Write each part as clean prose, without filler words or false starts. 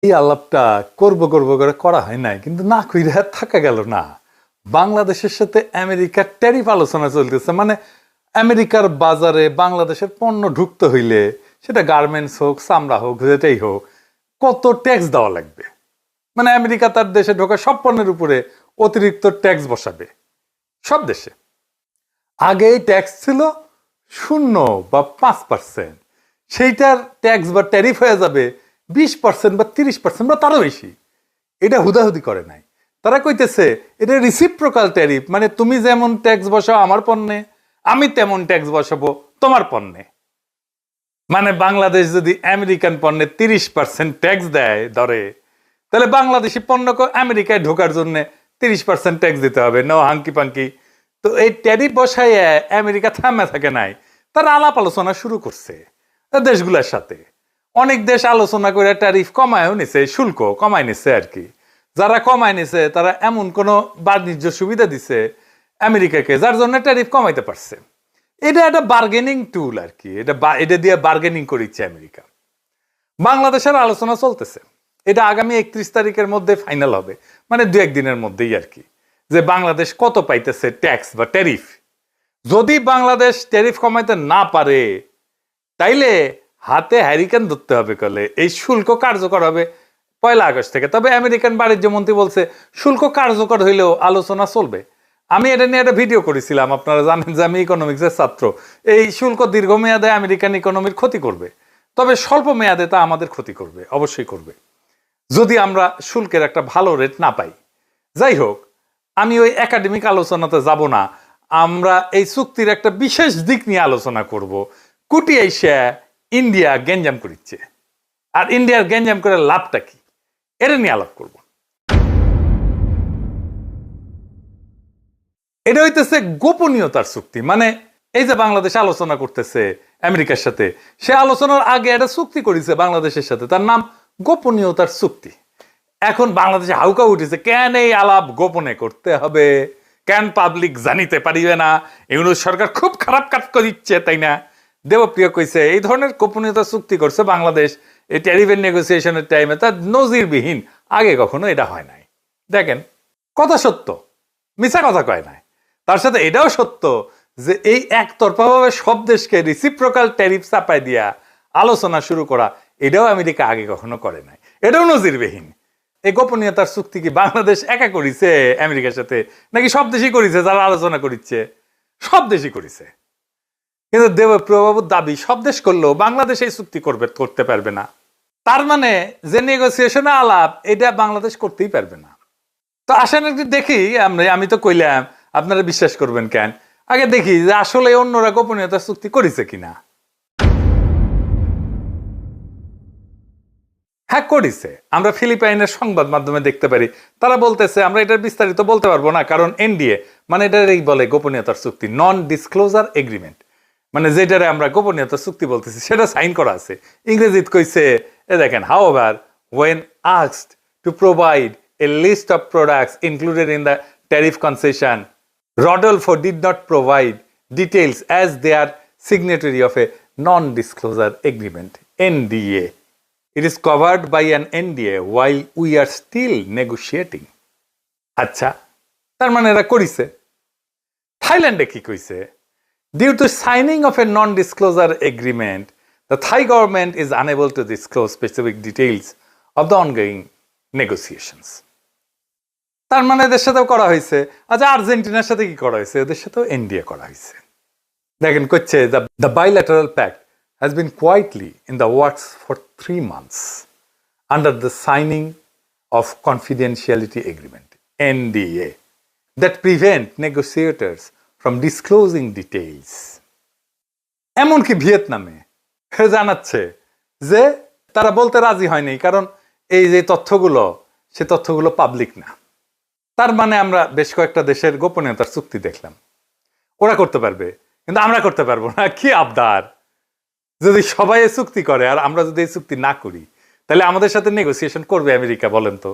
এই আলাপটা করব করব করে করা হয় নাই, কিন্তু না কইরা থাকা গেল না। বাংলাদেশের সাথে আমেরিকার ট্যারিফ আলোচনা চলতেছে, মানে আমেরিকার বাজারে বাংলাদেশের পণ্য ঢুকতে হইলে সেটা গার্মেন্টস হোক, চামড়া হোক, যেটাই হোক, কত ট্যাক্স দেওয়া লাগবে। মানে আমেরিকা তার দেশে ঢোকা সব পণ্যের উপরে অতিরিক্ত ট্যাক্স বসাবে সব দেশে। আগে এই ট্যাক্স ছিল 0 বা 5%, সেইটার ট্যাক্স বা ট্যারিফ হয়ে যাবে 20% বা 30% বা তারও বেশি। এটা হুদাহুদি করে নাই, তারা কইতেছে এটা রিসিপ্রোকাল ট্যারিফ, মানে তুমি যেমন ট্যাক্স বসাও আমার পণ্যে, আমি তেমন ট্যাক্স বসাবো তোমার পণ্যে। মানে বাংলাদেশ যদি আমেরিকান পণ্যে 30% ট্যাক্স দেয় ধরে, তাহলে বাংলাদেশি পণ্যকে আমেরিকায় ঢোকার জন্য 30% ট্যাক্স দিতে হবে, নো হাঙ্কি পাঙ্কি। তো এই ট্যারিফ বসায় আমেরিকা থামে থাকে নাই, তারা আলাপ আলোচনা শুরু করছে দেশগুলোর সাথে। অনেক দেশ আলোচনা করে ট্যারিফ কমায়ও নিছে, শুল্ক কমায় নিছে আর কি। যারা কমায় নিছে তারা এমন কোনো বাণিজ্য সুবিধা দিছে আমেরিকাকে, যার জন্য ট্যারিফ কমাইতে পারছে। এটা একটা বার্গেনিং টুল আর কি, এটা দিয়ে বার্গেনিং করিচ্ছে আমেরিকা। বাংলাদেশের আলোচনা চলতেছে, এটা আগামী 31 তারিখের মধ্যে ফাইনাল হবে, মানে 2-1 দিনের মধ্যেই আর কি, যে বাংলাদেশ কত পাইতেছে ট্যাক্স বা ট্যারিফ। যদি বাংলাদেশ ট্যারিফ কমাইতে না পারে তাইলে হাতে হ্যারিকেন ধরতে হবে, কলে এই শুল্ক কার্যকর হবে 1 আগস্ট থেকে। তবে আমেরিকান বাণিজ্য মন্ত্রী বলছে শুল্ক কার্যকর হইলেও আলোচনা চলবে। আমি এটা নিয়ে একটা ভিডিও করেছিলাম, আপনারা জানেন যে আমি ইকোনমিক্সের ছাত্র। এই শুল্ক দীর্ঘমেয়াদে আমেরিকান ইকোনমির ক্ষতি করবে, তবে স্বল্প মেয়াদে তা আমাদের ক্ষতি করবে, অবশ্যই করবে, যদি আমরা শুল্কের একটা ভালো রেট না পাই। যাই হোক, আমি ওই একাডেমিক আলোচনাতে যাব না। আমরা এই চুক্তির একটা বিশেষ দিক নিয়ে আলোচনা করব। কুটি এসে ইন্ডিয়া গ্যাঞ্জাম করিচ্ছে, আর ইন্ডিয়ার গ্যাঞ্জাম করে লাভটা কি, এটা নিয়ে আলাপ করব। এটা হইতেছে গোপনীয়তার চুক্তি। মানে এই যে বাংলাদেশ আলোচনা করতেছে আমেরিকার সাথে, সে আলোচনার আগে একটা চুক্তি করেছে বাংলাদেশের সাথে, তার নাম গোপনীয়তার চুক্তি। এখন বাংলাদেশে হাউকা উঠেছে, কেন এই আলাপ গোপনে করতে হবে, কেন পাবলিক জানিতে পারিবে না, ইউনুস সরকার খুব খারাপ কাজ করিচ্ছে, তাই না? দেবপ্রিয় কইছে এই ধরনের গোপনীয়তা চুক্তি করছে বাংলাদেশ এই ট্যারিফের নেগোসিয়েশনের টাইমে, তার নজিরবিহীন, আগে কখনো এটা হয় নাই। দেখেন, কথা সত্য, মিছা কথা কয় নাই। তার সাথে এটাও সত্য যে এই একতরফাভাবে সব দেশকে রিসিপ্রোকাল ট্যারিফ চাপাই দিয়া আলোচনা শুরু করা, এটাও আমেরিকা আগে কখনো করে নাই, এটাও নজিরবিহীন। এই গোপনীয়তার চুক্তি কি বাংলাদেশ একা করিছে আমেরিকার সাথে, নাকি সব দেশই করিছে? যারা আলোচনা করিচ্ছে সব দেশই করিছে, কিন্তু দেবপ্রিয়বাবুর দাবি সব দেশ করলেও বাংলাদেশ এই চুক্তি করতে পারবে না। তার মানে যে নেগোসিয়েশনে আলাপ, এটা বাংলাদেশ করতেই পারবে না। তো আসেন একটু দেখি, আমি তো কইলাম, আপনারা বিশ্বাস করবেন কেন, আগে দেখি যে আসলে অন্যরা গোপনীয়তা চুক্তি করেছে কিনা। হ্যাঁ করেছে, আমরা ফিলিপাইনের সংবাদ মাধ্যমে দেখতে পারি, তারা বলতেছে আমরা এটার বিস্তারিত বলতে পারবো না, কারণ এনডিএ, মানে এটারই বলে গোপনীয়তার চুক্তি, নন ডিসক্লোজার এগ্রিমেন্ট, মানে যেটারে আমরা গোপনীয়তার চুক্তি বলতেছি সেটা সাইন করা আছে। ইংরেজিত কইছে, এ দেখেন, however when asked to provide a list of products included in the tariff concession, Rodolfo did not provide details as they are signatory of a non-disclosure agreement, NDA. It is covered by an NDA while we are still negotiating. আচ্ছা, তার মানে এরা করিছে। থাইল্যান্ডে কি কইছে? Due to signing of a non-disclosure agreement, the Thai government is unable to disclose specific details of the ongoing negotiations. তার মানে এদের সাথেও করা হয়েছে। আচ্ছা, আর্জেন্টিনার সাথে কি করা হয়েছে? এদের সাথেও এনডিএ করা হয়েছে। দেখেন করছে, the bilateral pact has been quietly in the works for 3 months under the signing of confidentiality agreement, NDA, that prevent negotiators from disclosing details. এমনকি ভিয়েতনামে জানাচ্ছে যে তারা বলতে রাজি হয়নি, কারণ এই যে তথ্যগুলো, সে তথ্যগুলো পাবলিক না। তার মানে আমরা বেশ কয়েকটা দেশের গোপনীয়তার চুক্তি দেখলাম, ওরা করতে পারবে কিন্তু আমরা করতে পারবো না। কি আবদার! যদি সবাই এই চুক্তি করে আর আমরা যদি এই চুক্তি না করি, তাহলে আমাদের সাথে নেগোসিয়েশন করবে আমেরিকা? বলেন তো।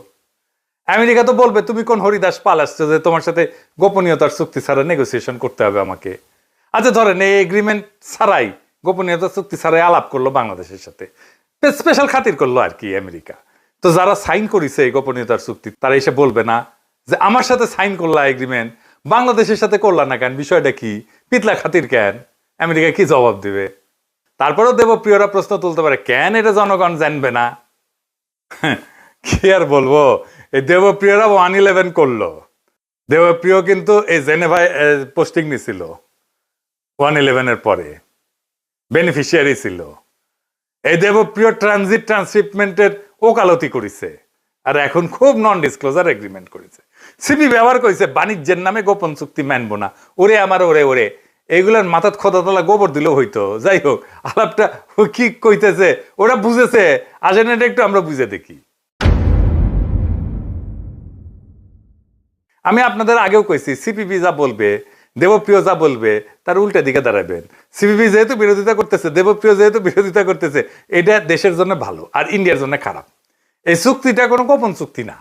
আমেরিকা তো বলবে তুমি কোন হরিদাস পাল আসছো যে তোমার সাথে গোপনীয়তার চুক্তি ছাড়া নেগোসিয়েশন করতে হবে আমাকে। আচ্ছা ধরেন এই এগ্রিমেন্ট ছাড়াই, গোপনীয়তার চুক্তি ছাড়াই আলাপ করলো বাংলাদেশের সাথে, স্পেশাল খাতির করলো আর কি আমেরিকা, তো যারা সাইন করেছে এই গোপনীয়তার চুক্তি তারা এসে বলবে না যে আমার সাথে সাইন করলা এগ্রিমেন্ট, বাংলাদেশের সাথে করলা না কেন, বিষয়টা কি, পিতলা খাতির কেন? আমেরিকা কি জবাব দিবে? তারপরেও দেবপ্রিয়রা প্রশ্ন তুলতে পারে, কেন এটা জনগণ জানবে না? কি আর বলবো, এই দেবপ্রিয়রা 111 করলো। দেবপ্রিয় কিন্তু এই জেনেভায় পোস্টিং নিছিল 111 পরে, বেনিফিশিয়ারি ছিল। এই দেবপ্রিয় ট্রানজিট ট্রান্সশিপমেন্টের ওকালতি করেছে, আর এখন খুব নন ডিসক্লোজার এগ্রিমেন্ট করেছে। সিপি ব্যবহার করেছে বাণিজ্যের নামে গোপন চুক্তি মানবো না, ওরে আমার ওরে ওরে, এইগুলার মাথাত খোদাতলা গোবর দিলেও হইতো। যাই হোক, আলাপটা কি কইতেছে ওরা বুঝেছে, আসেন এটা একটু আমরা বুঝে দেখি। আমি আপনাদের আগেও কইছি, সিপিবি যা বলবে, দেবপ্রিয় যা বলবে, তার উল্টা দিকে দাঁড়াবেন। সিপিবি যেহেতু বিরোধিতা করতেছে, দেবপ্রিয় যেহেতু বিরোধিতা করতেছে, এটা দেশের জন্য ভালো আর ইন্ডিয়ার জন্য খারাপ। এই চুক্তিটা কোনো গোপন চুক্তি না,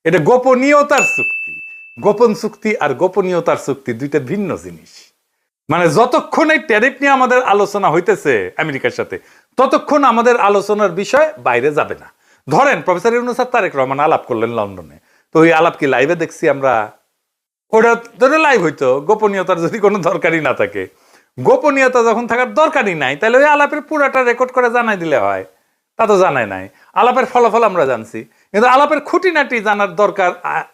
এটা গোপনীয়তার চুক্তি। গোপন চুক্তি আর গোপনীয়তার চুক্তি দুইটা ভিন্ন জিনিস। মানে যতক্ষণ এই ট্যারিফ নিয়ে আমাদের আলোচনা হইতেছে আমেরিকার সাথে, ততক্ষণ আমাদের আলোচনার বিষয় বাইরে যাবে না। ধরেন প্রফেসর ইউনূস আর তারেক রহমান আলাপ করলেন লন্ডনে, তো ওই আলাপ কি লাইভে দেখছি আমরা? ওটা ধরে লাইভ হইতো, গোপনীয়তার যদি কোনো দরকারই না থাকে। গোপনীয়তা যখন থাকার দরকারই নাই, তাহলে ওই আলাপের পুরাটা রেকর্ড করে জানাই দিলে হয়। তা তো জানাই নাই। আলাপের ফলাফল আমরা জানছি, কিন্তু আলাপের খুঁটিনাটি জানার দরকার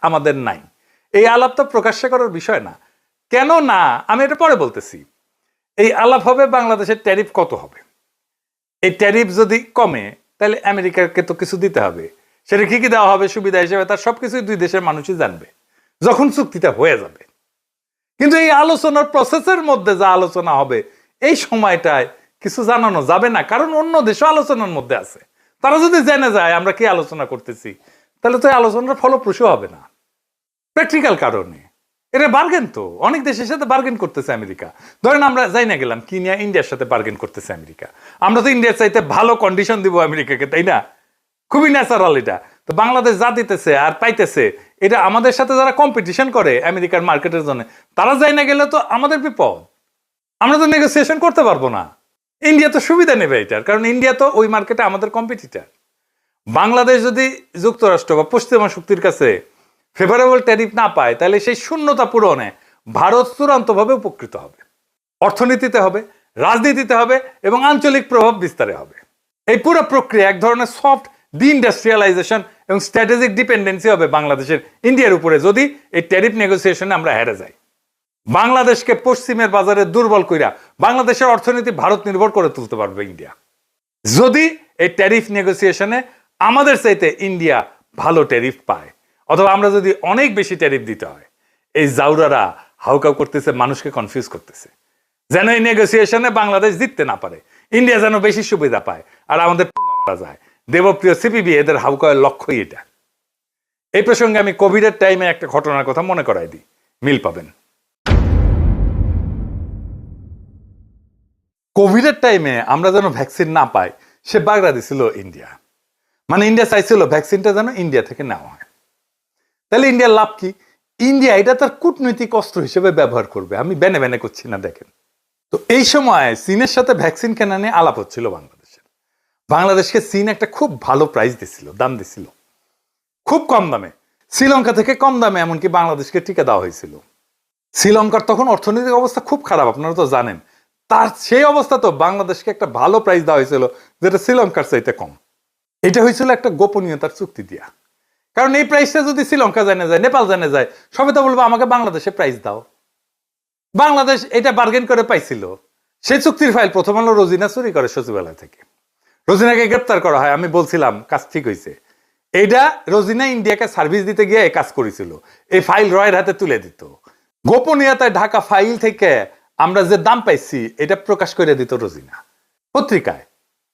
আমাদের নাই। এই আলাপ তো প্রকাশ্যে করার বিষয় না। কেন না, আমি এটা পরে বলতেছি। এই আলাপ হবে বাংলাদেশের ট্যারিফ কত হবে। এই ট্যারিফ যদি কমে, তাহলে আমেরিকাকে তো কিছু দিতে হবে। সেটা কি কি দেওয়া হবে সুবিধা হিসেবে, তার সবকিছুই দুই দেশের মানুষই জানবে যখন চুক্তিটা হয়ে যাবে। কিন্তু এই আলোচনার প্রসেসের মধ্যে যা আলোচনা হবে, এই সময়টায় কিছু জানানো যাবে না, কারণ অন্য দেশও আলোচনার মধ্যে আছে। তারা যদি জেনে যায় আমরা কি আলোচনা করতেছি, তাহলে তো এই আলোচনার ফলপ্রসূ হবে না। প্র্যাকটিক্যাল কারণে এটা বার্গেন, তো অনেক দেশের সাথে বার্গেন করতেছে আমেরিকা। ধরেন আমরা যাই না গেলাম, কি নিয়ে ইন্ডিয়ার সাথে বার্গেন করতেছে আমেরিকা। আমরা তো ইন্ডিয়ার চাইতে ভালো কন্ডিশন দিব আমেরিকাকে, তাই না? খুবই ন্যাচারাল এটা। তো বাংলাদেশ যা দিতেছে আর পাইতেছে, এটা আমাদের সাথে যারা কম্পিটিশন করে আমেরিকার মার্কেটের জন্য, তারা যাই না গেলে তো আমাদের বিপদ। আমরা তো নেগোসিয়েশন করতে পারবো না। ইন্ডিয়া তো সুবিধা নেবে এটার, কারণ ইন্ডিয়া তো ওই মার্কেটে আমাদের কম্পিটিটার। বাংলাদেশ যদি যুক্তরাষ্ট্র বা পশ্চিমা শক্তির কাছে ফেভারেবল ট্যারিফ না পায়, তাহলে সেই শূন্যতা পূরণে ভারত চূড়ান্তভাবে উপকৃত হবে। অর্থনীতিতে হবে, রাজনীতিতে হবে এবং আঞ্চলিক প্রভাব বিস্তারে হবে। এই পুরো প্রক্রিয়া এক ধরনের সফট ডিইন্ডাস্ট্রিয়ালাইজেশন এবং স্ট্র্যাটেজিক ডিপেন্ডেন্সি হবে বাংলাদেশের ইন্ডিয়ার উপরে, যদি এই ট্যারিফ নেগোসিয়েশনে আমরা হেরে যাই। বাংলাদেশকে পশ্চিমের বাজারে দুর্বল কইরা বাংলাদেশের অর্থনীতি ভারত নির্ভর করে তুলতে পারবে ইন্ডিয়া, যদি এই ট্যারিফ নেগোসিয়েশনে আমাদের চাইতে ইন্ডিয়া ভালো ট্যারিফ পায়, অথবা আমরা যদি অনেক বেশি ট্যারিফ দিতে হয়। এই জাউরারা হাউকাউ করতেছে, মানুষকে কনফিউজ করতেছে, যেন এই নেগোসিয়েশনে বাংলাদেশ জিততে না পারে, ইন্ডিয়া যেন বেশি সুবিধা পায় আর আমাদের মারা যায়। দেবপ্রিয় সিপিবি এদের হাউকাউয়ের লক্ষ্যই এটা। এই প্রসঙ্গে আমি কোভিডের টাইমে একটা ঘটনার কথা মনে করাই দিই, মিল পাবেন। কোভিডের টাইমে আমরা যেন ভ্যাকসিন না পাই, সে বাগড়া দিছিল ইন্ডিয়া। মানে ইন্ডিয়া চাইছিল ভ্যাকসিনটা যেন ইন্ডিয়া থেকে নেওয়া হয়। তাহলে ইন্ডিয়ার লাভ কি? ইন্ডিয়া এটা তার কূটনৈতিক অস্ত্র হিসেবে ব্যবহার করবে। আমি বেনে বেনে করছি না, দেখেন তো। এই সময় চীনের সাথে ভ্যাকসিন কেনা নিয়ে আলাপ হচ্ছিল বাংলাদেশের। বাংলাদেশকে চীন একটা খুব ভালো প্রাইস দিছিল, দাম দিছিল, খুব কম দামে, শ্রীলঙ্কা থেকে কম দামে এমনকি বাংলাদেশকে টিকা দেওয়া হয়েছিল। শ্রীলঙ্কার তখন অর্থনৈতিক অবস্থা খুব খারাপ, আপনারা তো জানেন। তার সেই অবস্থা তো বাংলাদেশকে একটা ভালো প্রাইস দেওয়া হয়েছিল, যেটা শ্রীলঙ্কার চাইতে কম। এটা হয়েছিল একটা গোপনীয়তার চুক্তি দিয়া। কারণ এই প্রাইসটা যদি শ্রীলঙ্কা জানে যায়, নেপাল জানে যায়, সবাই তো বলবো আমাকে বাংলাদেশে প্রাইস দাও। বাংলাদেশ এটা বার্গেন করে পাইছিল। সেই চুক্তির ফাইল প্রথম আলো রোজিনা চুরি করে সচিবালয় থেকে। রোজিনাকে গ্রেপ্তার করা হয়। আমি বলছিলাম কাজ ঠিক হয়েছে। এইটা রোজিনা ইন্ডিয়াকে সার্ভিস দিতে গিয়ে এই কাজ করেছিল, এই ফাইল রয়ের হাতে তুলে দিত। গোপনীয়তায় ঢাকা ফাইল থেকে আমরা যে দাম পাইছি এটা প্রকাশ করে দিত রোজিনা পত্রিকায়।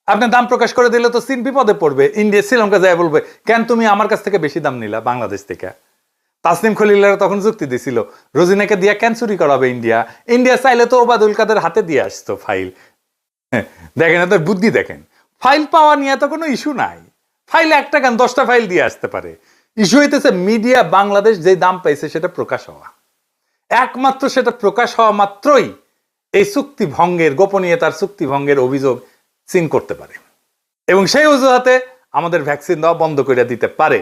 আপনি দাম প্রকাশ করে দিলে তো চীন বিপদে পড়বে, ইন্ডিয়া শ্রীলঙ্কা যায় বলবে কেন তুমি আমার কাছ থেকে বেশি দাম নিলা বাংলাদেশ থেকে। তাসনিম খলিলারা তখন যুক্তি দিছিল, রোজিনাকে দিয়া কেন চুরি করাবে ইন্ডিয়া? ইন্ডিয়া চাইলে তো ওবায়দুল কাদের হাতে দিয়ে আসতো ফাইল। দেখেন এদের বুদ্ধি, দেখেন ফাইল পাওয়া নিয়ে তো কোনো ইস্যু নাই। ফাইল একটা কেন 10টা ফাইল দিয়ে আসতে পারে। ইস্যু হইতেছে মিডিয়া বাংলাদেশ যে দাম পাইছে সেটা প্রকাশ হওয়া। একমাত্র সেটা প্রকাশ হওয়া মাত্রই এই চুক্তি ভঙ্গের, গোপনীয়তার চুক্তি ভঙ্গের অভিযোগ চীন করতে পারে। এবং সেই অজুহাতে আমাদের ভ্যাকসিন দেওয়া বন্ধ করে দিতে পারে।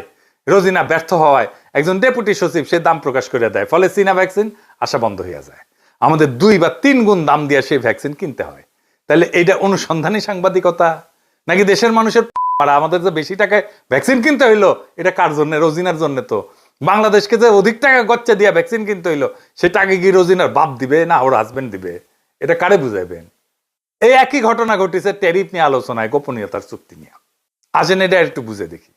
রোজিনা ব্যর্থ হওয়ায় একজন ডেপুটি সচিব সে দাম প্রকাশ করে দেয়, ফলে চীনা ভ্যাকসিন আসা বন্ধ হয়ে যায়। আমাদের 2 বা 3 গুণ দাম দিয়ে সেই ভ্যাকসিন কিনতে হয়। তাহলে এইটা অনুসন্ধানী সাংবাদিকতা নাকি দেশের মানুষের আমাদের যে বেশি টাকায় ভ্যাকসিন কিনতে হইলো এটা কার জন্য? রোজিনার জন্য। তো বাংলাদেশকে যে অধিক টাকা গচ্চা দিয়ে ভ্যাকসিন কিনতে হইলো সেটা আগে কি রোজিনার বাপ দিবে না ওর হাজবেন্ড দিবে? এটা কারে বুঝাইবেন? এই একই ঘটনা ঘটেছে ট্যারিফ নিয়ে আলোচনায়, গোপনীয়তার চুক্তি নিয়ে। আসেন এটা একটু বুঝে দেখি।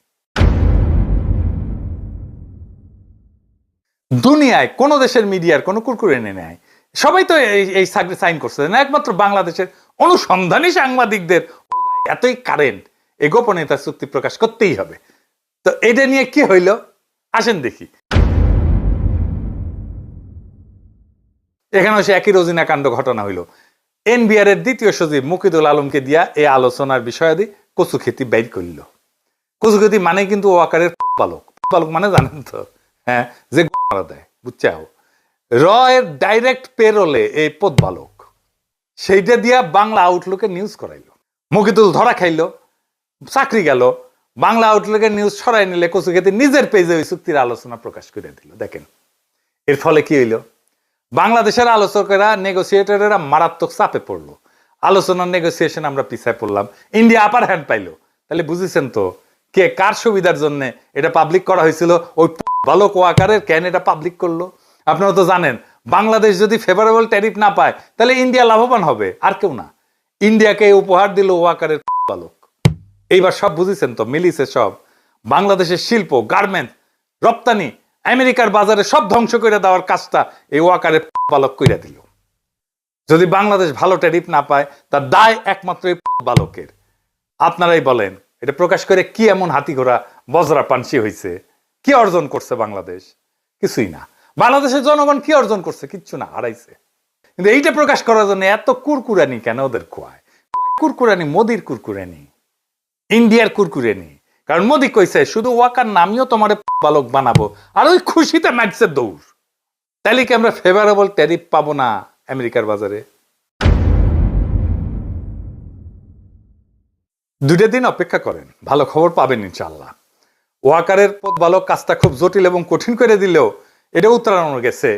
দুনিয়ায় কোন দেশের মিডিয়ার কোনো কুরকুরে নেই, সবাই তো এই সাইন করছে না, একমাত্র বাংলাদেশের অনুসন্ধানী সাংবাদিকদের এতই কারেন্ট এই গোপনীয়তার চুক্তি প্রকাশ করতেই হবে। তো এটা নিয়ে কি হইল আসেন দেখি। এখানেও সে একই রোজিনা কাণ্ড ঘটনা হইল। এনবিআর এর দ্বিতীয় সচিব মুকিদুল আলমকে দিয়া এই আলোচনার বিষয়াদি কচুক্ষেতি বাইর করল। কচুক্ষেতি মানে কিন্তু ওয়াকারের বালক। বালক মানে জানেন তো, হ্যাঁ, যে মারা দেয়, বুঝছাও। র এর ডাইরেক্ট পেরোলে এই পদ বালক, সেইটা দিয়া বাংলা আউটলুকে নিউজ করাইল। মুকিদুল ধরা খাইল, চাকরি গেল। বাংলা আউটলুকের নিউজ ছড়াই নিলে কচুক্ষেতি নিজের পেজে ওই চুক্তির আলোচনা প্রকাশ করে দিল। দেখেন এর ফলে কি হইল, বাংলাদেশের আলোচকেরা নেগোসিয়েটরেরা মারাত্মক চাপে পড়লো। আলোচনার নেগোসিয়েশন আমরা পিছায় পড়লাম, ইন্ডিয়া আপার হ্যান্ড পাইলো। তাহলে বুঝেছেন তো কে কার সুবিধার জন্য এটা পাবলিক করা হয়েছিল? ওই বালক ওয়াকারের কেন এটা পাবলিক করলো? আপনারা তো জানেন বাংলাদেশ যদি ফেভারেবল ট্যারিফ না পায় তাহলে ইন্ডিয়া লাভবান হবে, আর কেউ না। ইন্ডিয়াকে উপহার দিল ওয়াকারের বালক। এইবার সব বুঝেছেন তো, মিলিছে সব। বাংলাদেশের শিল্প, গার্মেন্টস, রপ্তানি আমেরিকার বাজারে সব ধ্বংস করে দেওয়ার কাজটা এই ওয়াকারের বালক কইরা দিল। যদি বাংলাদেশ ভালো ট্যারিফ না পায় তার দায় একমাত্র এই বালকের। আপনারাই বলেন এটা প্রকাশ করে কি এমন হাতি ঘোড়া বজরা পানসি হয়েছে? কি অর্জন করছে বাংলাদেশ? কিছুই না। বাংলাদেশের জনগণ কি অর্জন করছে? কিচ্ছু না, হারাইছে। কিন্তু এইটা প্রকাশ করার জন্য এত কুরকুরানি কেন ওদের খোয়ায়? কুরকুরানি মোদির কুরকুরানি, ইন্ডিয়ার কুরকুরানি। কারণ মোদি কইছে শুধু ওয়াকার নামিও তোমার বালক বানাবো, আর ওই খুশিতে মারছে দৌড়। তাইলে কি আমরা ফেভারেবল ট্যারিফ পাবো না আমেরিকার বাজারে? 2 দিন অপেক্ষা করেন, ভালো খবর পাবেন ইনশাআল্লাহ। ওয়াকারের বালক কাজটা খুব জটিল এবং কঠিন করে দিলেও এটা উত্তরানো গেছে।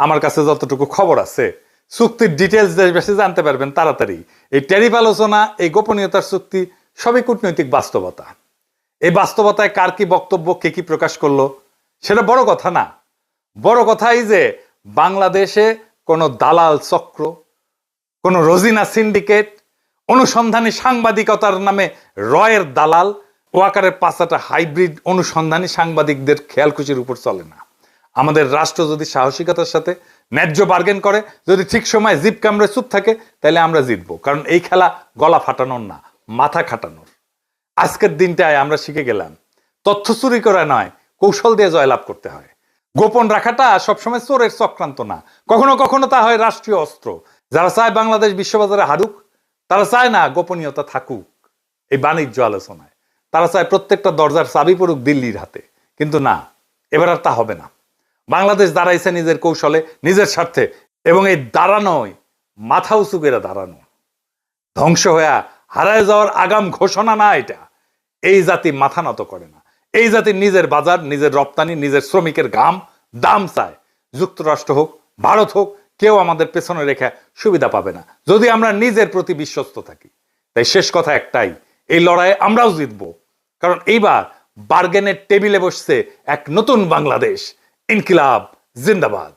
আমার কাছে যতটুকু খবর আছে, চুক্তির ডিটেলস দেশবাসী জানতে পারবেন তাড়াতাড়ি। এই ট্যারিফ আলোচনা, এই গোপনীয়তার চুক্তি সবই কূটনৈতিক বাস্তবতা। এই বাস্তবতায় কার কি বক্তব্য, কে কি প্রকাশ করলো সেটা বড় কথা না। বড় কথা এই যে বাংলাদেশে কোনো দালাল চক্র, কোনো রোজিনা সিন্ডিকেট, অনুসন্ধানী সাংবাদিকতার নামে রয়ের দালাল, ওয়াকারের পাঁচাটা হাইব্রিড অনুসন্ধানী সাংবাদিকদের খেয়ালখুশির উপর চলে না। আমাদের রাষ্ট্র যদি সাহসিকতার সাথে ন্যায্য বার্গেন করে, যদি ঠিক সময় জিপ কামড়ে চুপ থাকে, তাহলে আমরা জিতবো। কারণ এই খেলা গলা ফাটানোর না, মাথা খাটানোর। আজকের দিনটায় আমরা শিখে গেলাম তথ্য চুরি করা নয়, কৌশল দিয়ে জয়লাভ করতে হয়। গোপন রাখাটা সবসময় চোরের চক্রান্ত না, কখনো কখনো তা হয় রাষ্ট্রীয় অস্ত্র। যারা চায় বাংলাদেশ বিশ্ববাজারে হারুক, তারা চায় না গোপনীয়তা থাকুক এই বাণিজ্য আলোচনায়। তারা চায় প্রত্যেকটা দরজার চাবি পড়ুক দিল্লির হাতে। কিন্তু না, এবার আর তা হবে না। বাংলাদেশ দাঁড়াইছে নিজের কৌশলে, নিজের স্বার্থে, এবং এই দাঁড়ানোই মাথা উঁচু করে দাঁড়ানো। ধ্বংস হয়ে হারায় যাওয়ার আগাম ঘোষণা না এটা। এই জাতি মাথা নত করে না। এই জাতি নিজের বাজার, নিজের রপ্তানি, নিজের শ্রমিকের ঘাম দাম চায়। যুক্তরাষ্ট্র হোক, ভারত হোক, কেউ আমাদের পেছনে রেখে সুবিধা পাবে না যদি আমরা নিজের প্রতি বিশ্বস্ত থাকি। তাই শেষ কথা একটাই, এই লড়াইয়ে আমরাও জিতবো। কারণ এইবার বার্গেনের টেবিলে বসছে এক নতুন বাংলাদেশ। ইনকিলাব জিন্দাবাদ।